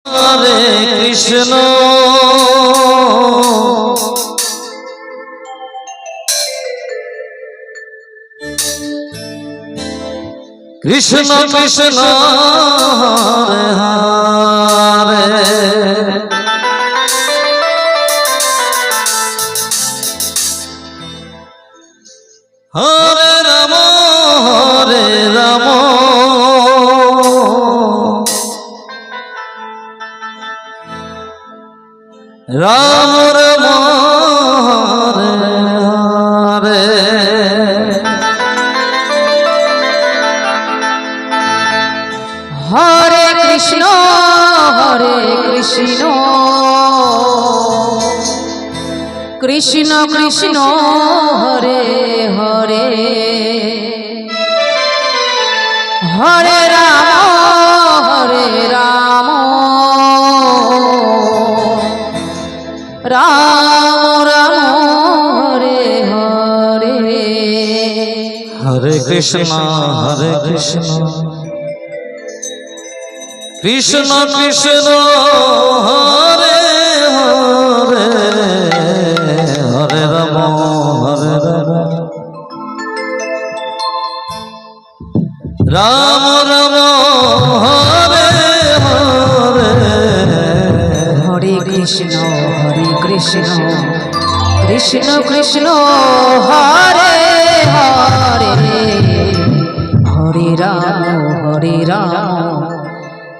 Hare Krishna Krishna Krishna Hare Hare Hare Ram Ram Ram Hare Hare Hare Krishna Krishna Krishna Hare Hare Hare Ram Ram Ram Hare Hare Hare Krishna Krishna Krishna Hare Hare Hare Ram Ram Ram Hare Hare Hare Krishna Krishna Krishna Hare Hare Hare Ram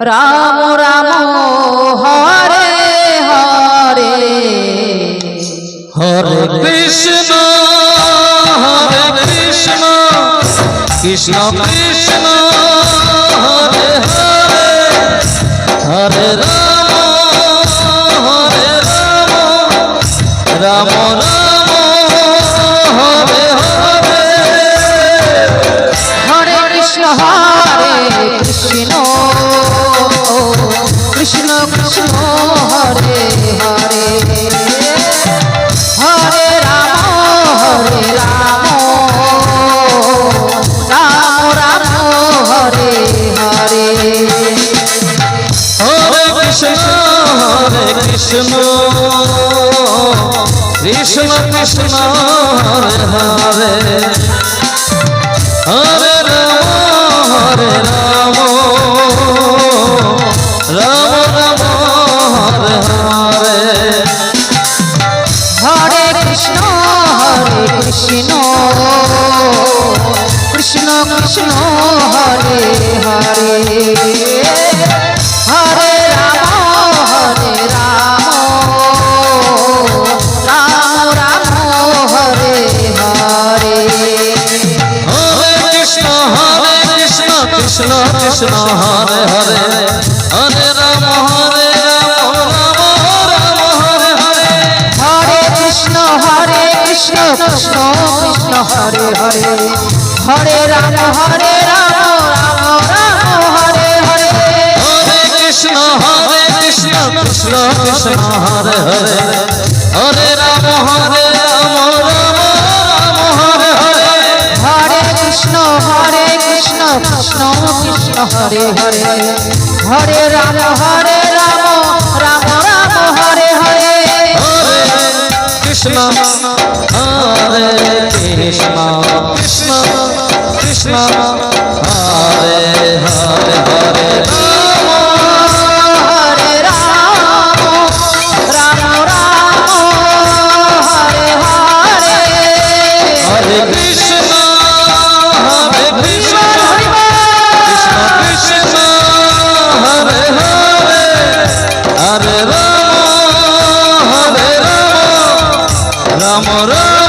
Ram Ram Hare Hare Hare Krishna Krishna Krishna Hare Hare Hare Ram Ram Ram Hare Hare Hare Krishna Krishna Krishna Hare Hare Hare Ram Ram Ram Hare Hare Hare Krishna Krishna Krishna Hare Hare Hare Ram Ram Ram Hare Hare Hare Krishna Krishna Krishna Hare Hare Hare Ram Ram Ram Hare Hare Hare Krishna Krishna Krishna Hare Hare Hare Ram Ram Ram Hare Hare Hare Krishna Krishna Krishna Hare Hare Hare Ram Ram Ram Hare Hare Hare Krishna Krishna Krishna Hare Hare Hare Ram Ram Hare Hare Hare Krishna Krishna Krishna Hare Hare Hare Ram Ram Ram Hare Hare Hare Krishna Hare Krishna Krishna Krishna Hare Hare Hare Hare Ram Ram Hare Hare Hare Krishna Krishna Krishna Hare Hare Hare Ram Ram Ram